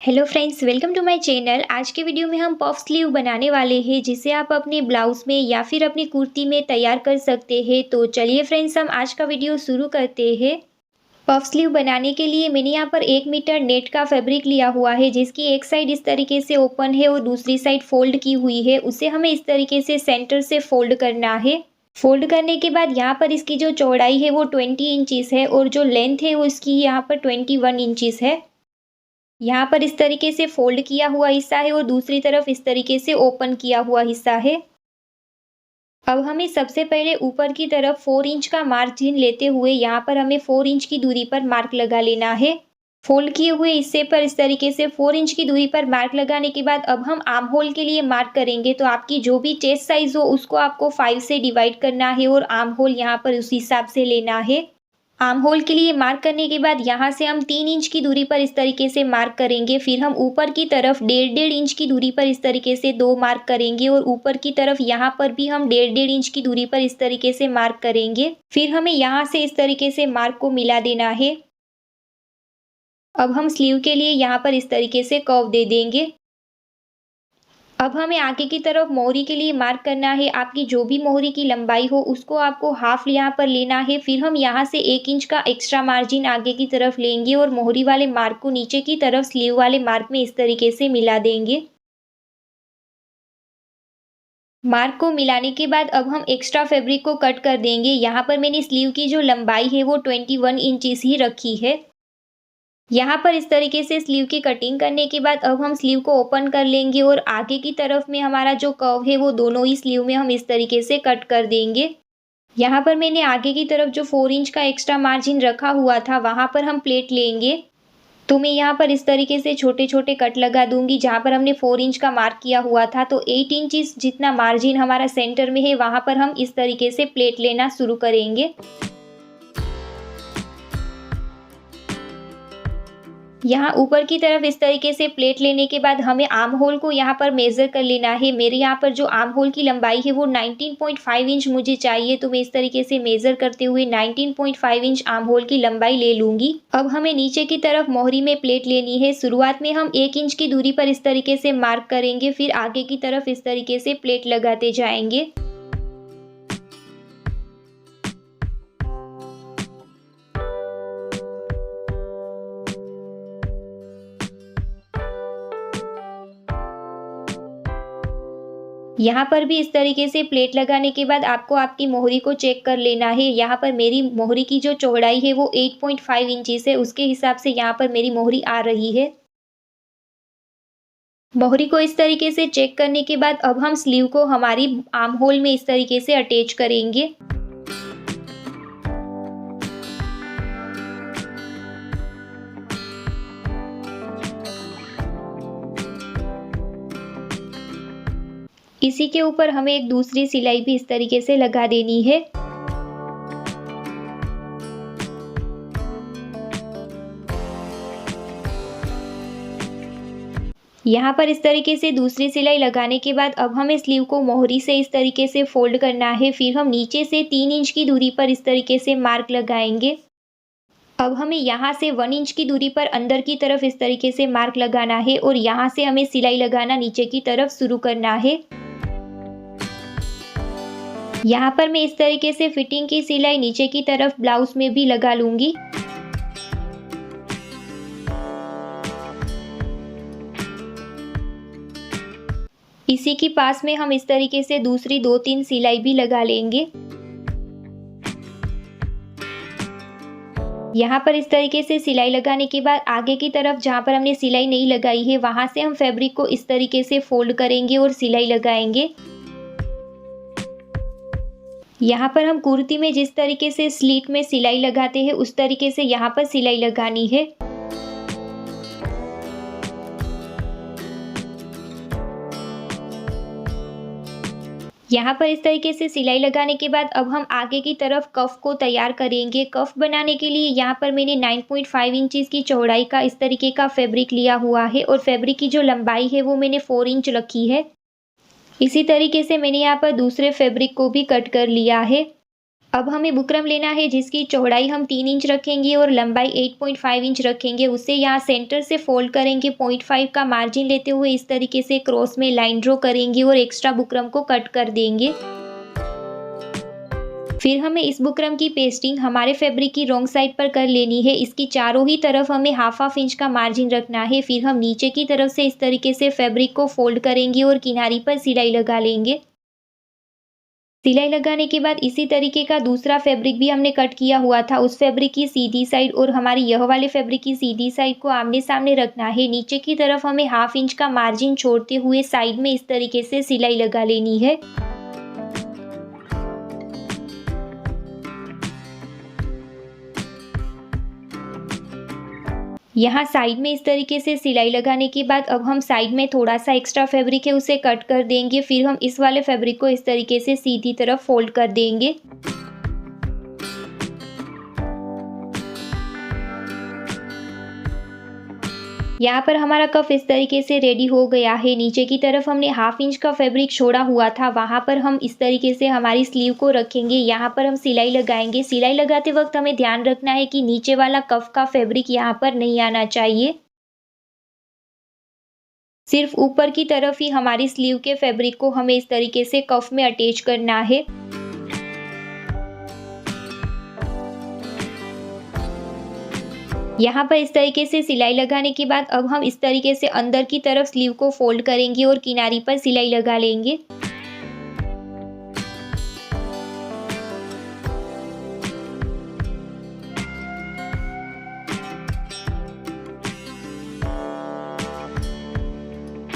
Hello friends, welcome to my channel. आज के video में हम पफ स्लीव बनाने वाले हैं जिसे आप अपने ब्लाउज में या फिर अपनी कुर्ती में तैयार कर सकते हैं। तो चलिए फ्रेंड्स, हम आज का वीडियो शुरू करते हैं। पफ स्लीव बनाने के लिए मैंने यहाँ पर 1 मीटर नेट का फैब्रिक लिया हुआ है जिसकी एक साइड इस तरीके से ओपन है और दूसरी साइड फोल्ड की हुई है। उसे हमें इस तरीके से सेंटर से फोल्ड करना है। फोल्ड करने के बाद यहाँ पर इसकी जो चौड़ाई है वो 20 इंचेस है और जो लेंथ है वो इसकी यहाँ पर 21 इंचेस है। यहाँ पर इस तरीके से फोल्ड किया हुआ हिस्सा है और दूसरी तरफ इस तरीके से ओपन किया हुआ हिस्सा है। अब हमें सबसे पहले ऊपर की तरफ 4 इंच का मार्जिन लेते हुए यहाँ पर हमें 4 इंच की दूरी पर मार्क लगा लेना है। फोल्ड किए हुए हिस्से पर इस तरीके से 4 इंच की दूरी पर मार्क लगाने के बाद अब हम आर्म होल के लिए मार्क करेंगे। तो आपकी जो भी चेस्ट साइज हो उसको आपको 5 से डिवाइड करना है और आर्म होल यहाँ पर उस हिसाब से लेना है। आर्म होल के लिए मार्क करने के बाद यहाँ से हम 3 इंच की दूरी पर इस तरीके से मार्क करेंगे। फिर हम ऊपर की तरफ 1.5 इंच की दूरी पर इस तरीके से 2 मार्क करेंगे और ऊपर की तरफ यहाँ पर भी हम 1.5 इंच की दूरी पर इस तरीके से मार्क करेंगे। फिर हमें यहाँ से इस तरीके से मार्क को मिला देना है। अब हम स्लीव के लिए यहाँ पर इस तरीके से कर्व दे देंगे। अब हमें आगे की तरफ मोहरी के लिए मार्क करना है। आपकी जो भी मोहरी की लंबाई हो उसको आपको हाफ यहाँ पर लेना है। फिर हम यहाँ से 1 इंच का एक्स्ट्रा मार्जिन आगे की तरफ लेंगे और मोहरी वाले मार्क को नीचे की तरफ स्लीव वाले मार्क में इस तरीके से मिला देंगे। मार्क को मिलाने के बाद अब हम एक्स्ट्रा फैब्रिक को कट कर देंगे। यहाँ पर मैंने स्लीव की जो लंबाई है वो 21 इंचेस ही रखी है। यहाँ पर इस तरीके से स्लीव की कटिंग करने के बाद अब हम स्लीव को ओपन कर लेंगे और आगे की तरफ में हमारा जो कर्व है वो दोनों ही स्लीव में हम इस तरीके से कट कर देंगे। यहाँ पर मैंने आगे की तरफ जो 4 इंच का एक्स्ट्रा मार्जिन रखा हुआ था वहाँ पर हम प्लेट लेंगे। तो मैं यहाँ पर इस तरीके से छोटे छोटे कट लगा दूंगी। जहाँ पर हमने 4 इंच का मार्क किया हुआ था तो 8 इंचेस जितना मार्जिन हमारा सेंटर में है वहाँ पर हम इस तरीके से प्लेट लेना शुरू करेंगे। यहाँ ऊपर की तरफ इस तरीके से प्लेट लेने के बाद हमें आर्म होल को यहाँ पर मेज़र कर लेना है। मेरे यहाँ पर जो आर्म होल की लंबाई है वो 19.5 इंच मुझे चाहिए। तो मैं इस तरीके से मेज़र करते हुए 19.5 इंच आर्म होल की लंबाई ले लूँगी। अब हमें नीचे की तरफ मोहरी में प्लेट लेनी है। शुरुआत में हम 1 इंच की दूरी पर इस तरीके से मार्क करेंगे। फिर आगे की तरफ इस तरीके से प्लेट लगाते जाएंगे। यहाँ पर भी इस तरीके से प्लेट लगाने के बाद आपको आपकी मोहरी को चेक कर लेना है। यहाँ पर मेरी मोहरी की जो चौड़ाई है वो 8.5 इंचेस है। उसके हिसाब से यहाँ पर मेरी मोहरी आ रही है। मोहरी को इस तरीके से चेक करने के बाद अब हम स्लीव को हमारी आर्म होल में इस तरीके से अटैच करेंगे। इसी के ऊपर हमें एक दूसरी सिलाई भी इस तरीके से लगा देनी है। यहाँ पर इस तरीके से दूसरी सिलाई लगाने के बाद अब हमें स्लीव को मोहरी से इस तरीके से फोल्ड करना है। फिर हम नीचे से 3 इंच की दूरी पर इस तरीके से मार्क लगाएंगे। अब हमें यहाँ से 1 इंच की दूरी पर अंदर की तरफ इस तरीके से मार्क लगाना है और यहाँ से हमें सिलाई लगाना नीचे की तरफ शुरू करना है। यहाँ पर मैं इस तरीके से फिटिंग की सिलाई नीचे की तरफ ब्लाउज में भी लगा लूँगी। इसी के पास में हम इस तरीके से दूसरी 2-3 सिलाई भी लगा लेंगे। यहाँ पर इस तरीके से सिलाई लगाने के बाद आगे की तरफ जहाँ पर हमने सिलाई नहीं लगाई है वहाँ से हम फैब्रिक को इस तरीके से फोल्ड करेंगे और सिलाई लगाएंगे। यहाँ पर हम कुर्ती में जिस तरीके से स्लीट में सिलाई लगाते हैं उस तरीके से यहाँ पर सिलाई लगानी है। यहाँ पर इस तरीके से सिलाई लगाने के बाद अब हम आगे की तरफ कफ को तैयार करेंगे। कफ बनाने के लिए यहाँ पर मैंने 9.5 इंचेस की चौड़ाई का इस तरीके का फैब्रिक लिया हुआ है और फैब्रिक की जो लंबाई है वो मैंने 4 इंच रखी है। इसी तरीके से मैंने यहाँ पर दूसरे फैब्रिक को भी कट कर लिया है। अब हमें बुकरम लेना है जिसकी चौड़ाई हम 3 इंच रखेंगे और लंबाई 8.5 इंच रखेंगे। उसे यहाँ सेंटर से फोल्ड करेंगे, 0.5 का मार्जिन लेते हुए इस तरीके से क्रॉस में लाइन ड्रॉ करेंगे और एक्स्ट्रा बुकरम को कट कर देंगे। फिर हमें इस बुकरम की पेस्टिंग हमारे फैब्रिक की रॉन्ग साइड पर कर लेनी है। इसकी चारों ही तरफ हमें हाफ इंच का मार्जिन रखना है। फिर हम नीचे की तरफ से इस तरीके से फैब्रिक को फोल्ड करेंगे और किनारी पर सिलाई लगा लेंगे। सिलाई लगाने के बाद इसी तरीके का दूसरा फैब्रिक भी हमने कट किया हुआ था, उस फैब्रिक की सीधी साइड और हमारी यह वाले फैब्रिक की सीधी साइड को आमने सामने रखना है। नीचे की तरफ हमें हाफ इंच का मार्जिन छोड़ते हुए साइड में इस तरीके से सिलाई लगा लेनी है। यहाँ साइड में इस तरीके से सिलाई लगाने के बाद अब हम साइड में थोड़ा सा एक्स्ट्रा फैब्रिक है उसे कट कर देंगे। फिर हम इस वाले फैब्रिक को इस तरीके से सीधी तरफ फोल्ड कर देंगे। यहाँ पर हमारा कफ इस तरीके से रेडी हो गया है। नीचे की तरफ हमने हाफ इंच का फैब्रिक छोड़ा हुआ था, वहाँ पर हम इस तरीके से हमारी स्लीव को रखेंगे। यहाँ पर हम सिलाई लगाएंगे। सिलाई लगाते वक्त हमें ध्यान रखना है कि नीचे वाला कफ का फैब्रिक यहाँ पर नहीं आना चाहिए। सिर्फ ऊपर की तरफ ही हमारी स्लीव के फैब्रिक को हमें इस तरीके से कफ में अटैच करना है। यहाँ पर इस तरीके से सिलाई लगाने के बाद अब हम इस तरीके से अंदर की तरफ स्लीव को फोल्ड करेंगे और किनारी पर सिलाई लगा लेंगे।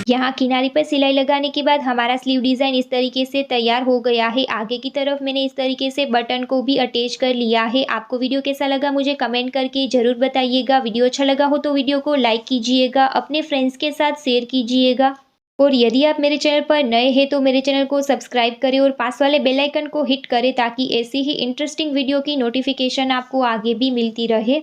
यहाँ किनारी पर सिलाई लगाने के बाद हमारा स्लीव डिज़ाइन इस तरीके से तैयार हो गया है। आगे की तरफ मैंने इस तरीके से बटन को भी अटैच कर लिया है। आपको वीडियो कैसा लगा मुझे कमेंट करके ज़रूर बताइएगा। वीडियो अच्छा लगा हो तो वीडियो को लाइक कीजिएगा, अपने फ्रेंड्स के साथ शेयर कीजिएगा और यदि आप मेरे चैनल पर नए हैं तो मेरे चैनल को सब्सक्राइब करें और पास वाले बेल आइकन को हिट करें ताकि ऐसी ही इंटरेस्टिंग वीडियो की नोटिफिकेशन आपको आगे भी मिलती रहे।